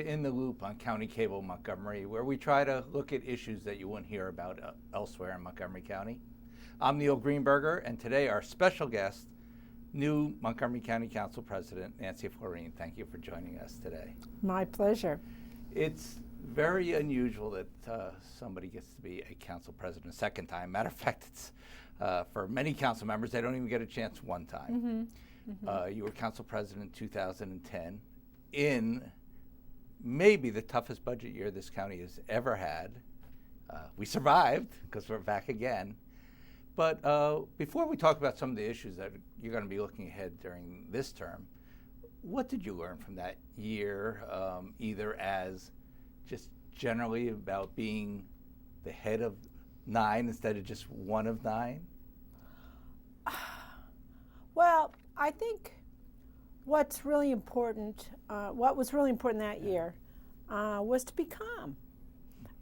to In the Loop on County Cable Montgomery, where we try to look at issues that you wouldn't hear about elsewhere in Montgomery County. I'm Neil Greenberger, and today our special guest, new Montgomery County Council President, Nancy Floreen. Thank you for joining us today. My pleasure. It's very unusual that somebody gets to be a council president a second time. Matter of fact, it's for many council members, they don't even get a chance one time. You were council president in 2010 in maybe the toughest budget year this county has ever had. We survived because we're back again. But before we talk about some of the issues that you're going to be looking ahead during this term, what did you learn from that year, either as just generally about being the head of 9 instead of just one of 9? Well, I think what's really important, what was really important that year was to be calm.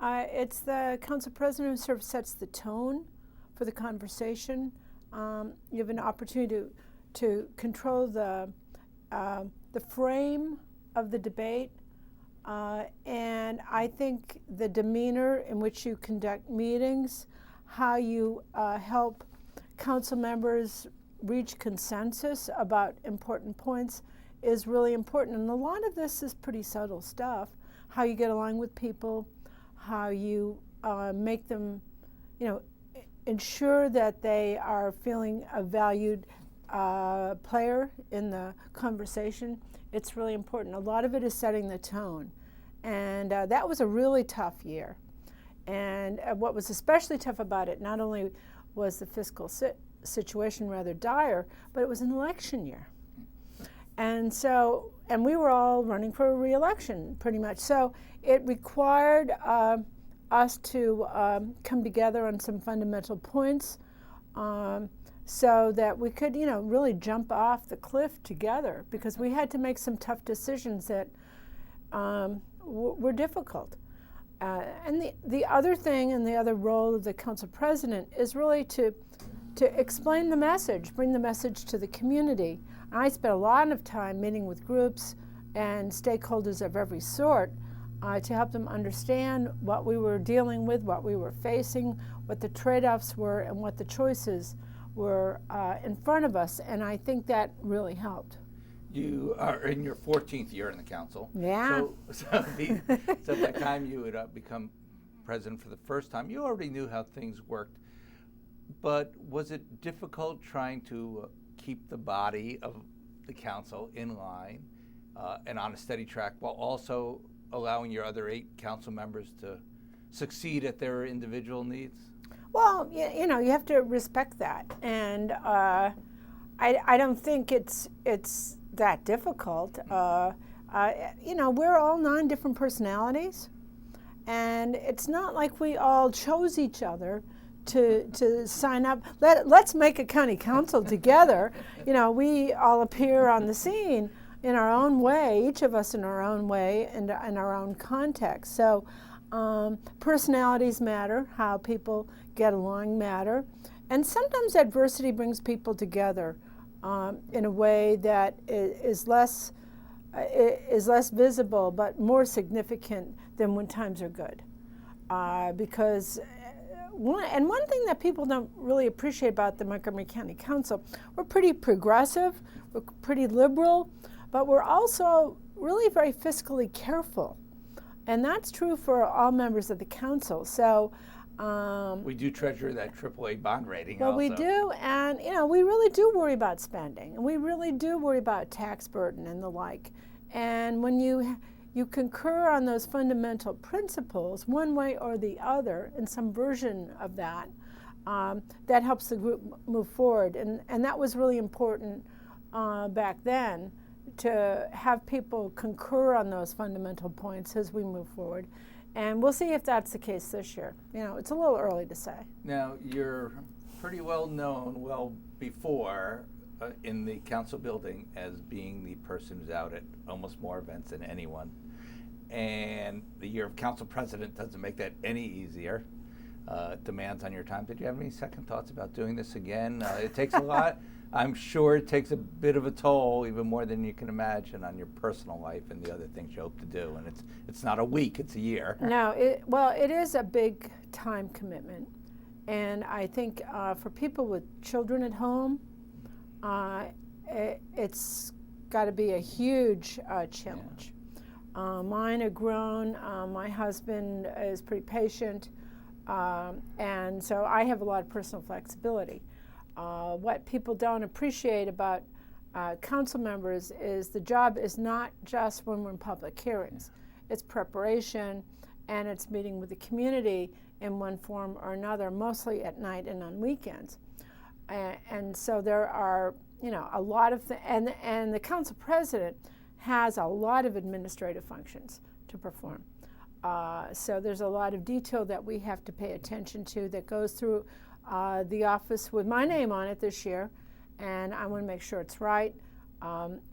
It's the council president who sort of sets the tone for the conversation. You have an opportunity to control the frame of the debate, and I think the demeanor in which you conduct meetings, how you help council members reach consensus about important points is really important. And a lot of this is pretty subtle stuff. How you get along with people, how you make them, ensure that they are feeling a valued player in the conversation. It's really important. A lot of it is setting the tone. And that was a really tough year. And what was especially tough about it, not only was the fiscal situation rather dire, but it was an election year. And we were all running for a re-election pretty much. So it required us to come together on some fundamental points so that we could, really jump off the cliff together, because we had to make some tough decisions that were difficult. And the other thing and the other role of the council president is really to explain the message, bring the message to the community. I spent a lot of time meeting with groups and stakeholders of every sort to help them understand what we were dealing with, what we were facing, what the trade-offs were, and what the choices were in front of us. And I think that really helped. You are in your 14th year in the council. Yeah. So by the time you would become president for the first time, you already knew how things worked. But was it difficult trying to keep the body of the council in line and on a steady track, while also allowing your other 8 council members to succeed at their individual needs? Well, you have to respect that. And I don't think it's that difficult. We're all 9 different personalities. And it's not like we all chose each other to sign up. Let's make a county council together. We all appear on the scene in our own way, each of us in our own way and in our own context. So personalities matter, how people get along matter. And sometimes adversity brings people together in a way that is less visible but more significant than when times are good. Because one thing that people don't really appreciate about the Montgomery County Council, we're pretty progressive, we're pretty liberal, but we're also really very fiscally careful. And that's true for all members of the council. So we do treasure that AAA bond rating. Well, also. We do, and we really do worry about spending, and we really do worry about tax burden and the like. And when you concur on those fundamental principles, one way or the other, in some version of that, that helps the group move forward. And that was really important back then, to have people concur on those fundamental points as we move forward. And we'll see if that's the case this year. It's a little early to say. Now, you're pretty well known, before in the council building, as being the person who's out at almost more events than anyone. And the year of council president doesn't make that any easier. demands on your time. Did you have any second thoughts about doing this again? It takes a lot. I'm sure it takes a bit of a toll, even more than you can imagine, on your personal life and the other things you hope to do. And it's not a week, it's a year. No, it is a big time commitment. And I think for people with children at home, it's got to be a huge challenge. Yeah. Mine are grown. My husband is pretty patient. And so I have a lot of personal flexibility. What people don't appreciate about council members is the job is not just when we're in public hearings. It's preparation, and it's meeting with the community in one form or another, mostly at night and on weekends. And so there are, a lot of and the council president has a lot of administrative functions to perform. So there's a lot of detail that we have to pay attention to that goes through the office with my name on it this year, and I want to make sure it's right,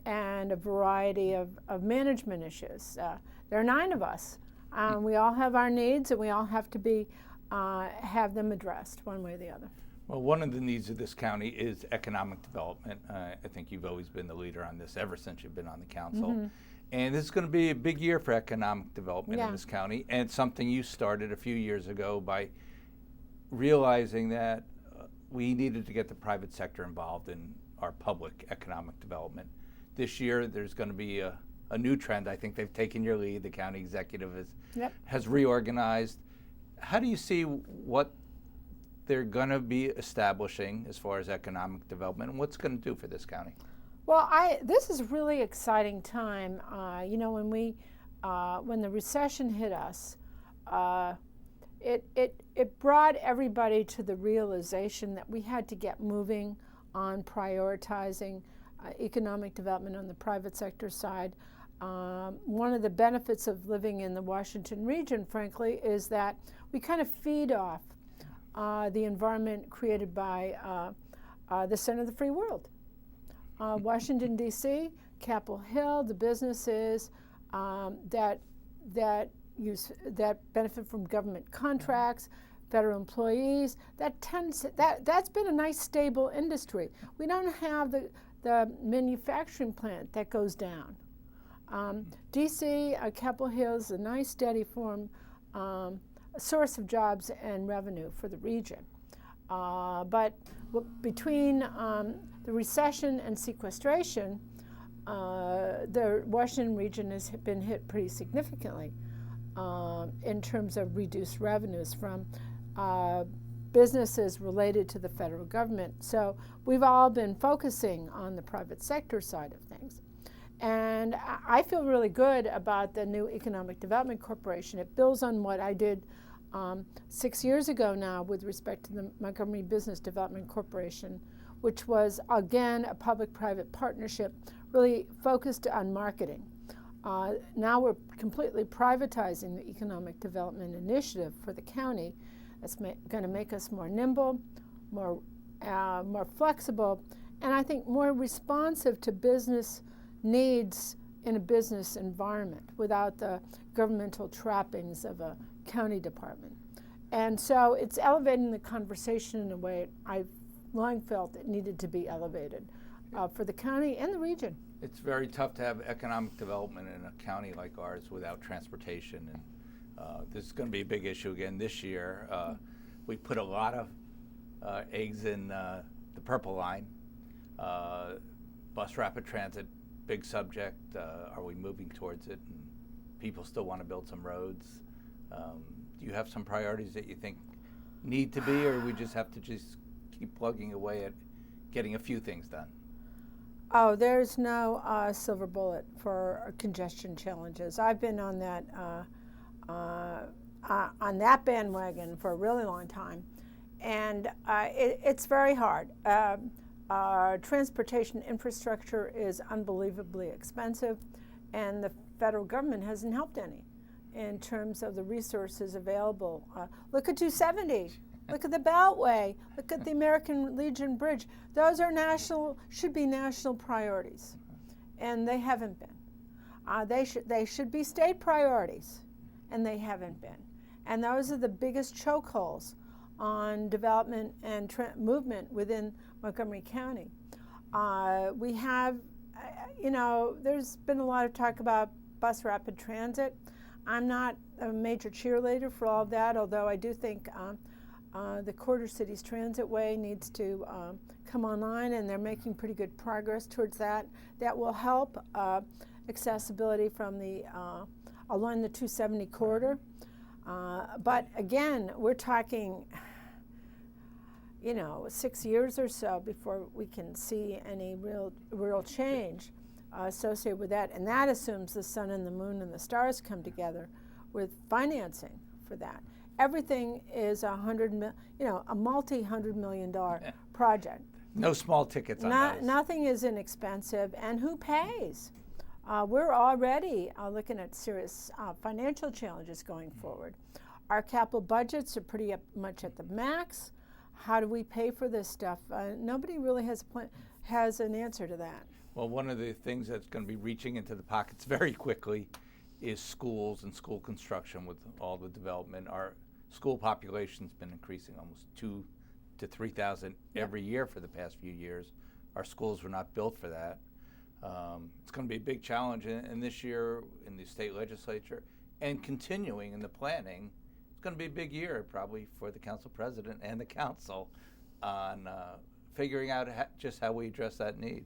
and a variety of management issues. There are 9 of us. We all have our needs, and we all have to have them addressed one way or the other. Well, one of the needs of this county is economic development. I think you've always been the leader on this ever since you've been on the council. Mm-hmm. And this is going to be a big year for economic development in this county, and it's something you started a few years ago by realizing that we needed to get the private sector involved in our public economic development. This year, there's going to be a new trend. I think they've taken your lead. The county executive has reorganized. How do you see what they're going to be establishing as far as economic development, and what's going to do for this county? Well, this is a really exciting time. When the recession hit us, it brought everybody to the realization that we had to get moving on prioritizing economic development on the private sector side. One of the benefits of living in the Washington region, frankly, is that we kind of feed off the environment created by the center of the free world. Washington, D.C., Capitol Hill, the businesses that benefit from government contracts, federal employees. That's been a nice stable industry. We don't have the manufacturing plant that goes down. D.C., Capitol Hill is a nice steady source of jobs and revenue for the region. But between the recession and sequestration, the Washington region has been hit pretty significantly in terms of reduced revenues from businesses related to the federal government. So we've all been focusing on the private sector side of things. And I feel really good about the new Economic Development Corporation. It builds on what I did 6 years ago now with respect to the Montgomery Business Development Corporation, which was, again, a public-private partnership really focused on marketing. Now we're completely privatizing the Economic Development Initiative for the county. That's going to make us more nimble, more flexible, and I think more responsive to business needs in a business environment without the governmental trappings of a county department. And so it's elevating the conversation in a way I've long felt it needed to be elevated for the county and the region. It's very tough to have economic development in a county like ours without transportation, and this is going to be a big issue again this year. We put a lot of eggs in the Purple Line. Bus rapid transit, big subject. Are we moving towards it? And people still want to build some roads. Do you have some priorities that you think need to be, or we just have to just keep plugging away at getting a few things done? Oh, there's no silver bullet for congestion challenges. I've been on that bandwagon for a really long time, and it's very hard. Transportation infrastructure is unbelievably expensive, and the federal government hasn't helped any in terms of the resources available. Look at 270. Look at the Beltway. Look at the American Legion Bridge. Those are should be national priorities, and they haven't been. They should be state priorities, and they haven't been. And those are the biggest chokeholds on development and movement within Montgomery County. We have, there's been a lot of talk about bus rapid transit. I'm not a major cheerleader for all of that, although I do think the Quarter Cities Transit Way needs to come online, and they're making pretty good progress towards that. That will help accessibility from along the 270 corridor. But again, we're talking 6 years or so before we can see any real change associated with that, and that assumes the sun and the moon and the stars come together with financing for that. Everything is a multi-$100 million project. No small tickets on those. Nothing is inexpensive, and who pays? We're already looking at serious financial challenges going forward. Our capital budgets are pretty much at the max. How do we pay for this stuff? Nobody really has an answer to that. Well, one of the things that's going to be reaching into the pockets very quickly is schools and school construction with all the development. Our school population's been increasing almost 2,000 to 3,000 every year for the past few years. Our schools were not built for that. It's going to be a big challenge, and this year in the state legislature and continuing in the planning, it's going to be a big year probably for the council president and the council on figuring out just how we address that need.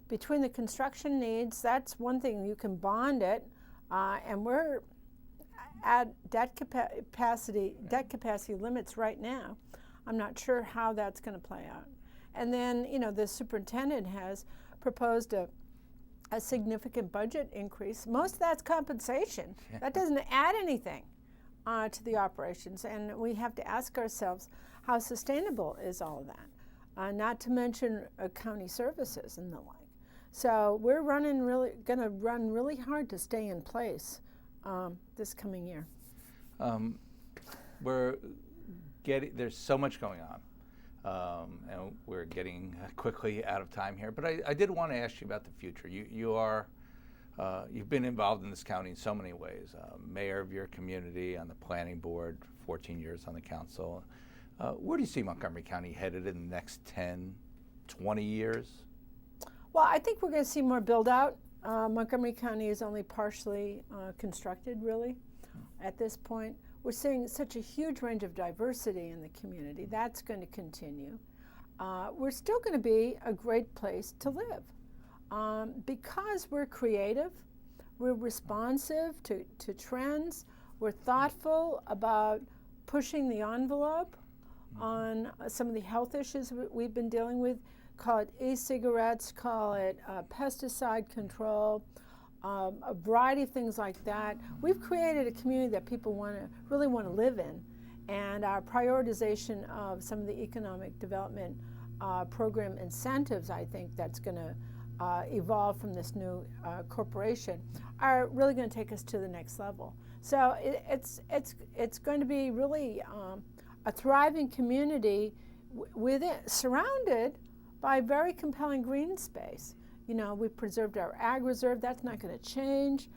Between the construction needs, that's one thing. You can bond it, and we're at debt capacity limits right now. I'm not sure how that's going to play out. And then, the superintendent has proposed a significant budget increase. Most of that's compensation. That doesn't add anything to the operations, and we have to ask ourselves, how sustainable is all of that? Not to mention county services and the like. So we're going to run really hard to stay in place this coming year. There's so much going on. And we're getting quickly out of time here, but I did want to ask you about the future. You've been involved in this county in so many ways. Mayor of your community, on the planning board, 14 years on the council. Where do you see Montgomery County headed in the next 10, 20 years? Well, I think we're going to see more build out. Montgomery County is only partially constructed, really, at this point. We're seeing such a huge range of diversity in the community. That's going to continue. We're still going to be a great place to live because we're creative, we're responsive to trends, we're thoughtful about pushing the envelope on some of the health issues we've been dealing with. Call it e-cigarettes, call it pesticide control, a variety of things like that. We've created a community that people really want to live in, and our prioritization of some of the economic development program incentives, I think that's going to evolve from this new corporation, are really going to take us to the next level. So it's going to be really a thriving community surrounded by very compelling green space. We've preserved our ag reserve. That's not going to change.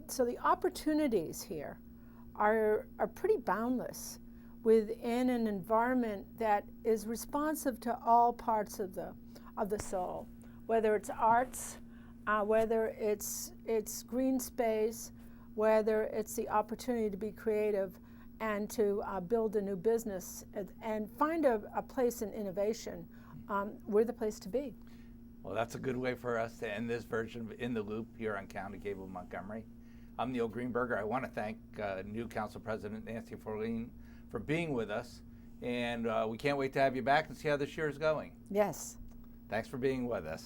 So the opportunities here are pretty boundless within an environment that is responsive to all parts of the soul, whether it's arts, whether it's green space, whether it's the opportunity to be creative and to build a new business and find a place in innovation. We're the place to be. Well, that's a good way for us to end this version of In the Loop here on County Cable Montgomery. I'm Neil Greenberger. I want to thank new Council President Nancy Floreen for being with us, and we can't wait to have you back and see how this year is going. Yes. Thanks for being with us.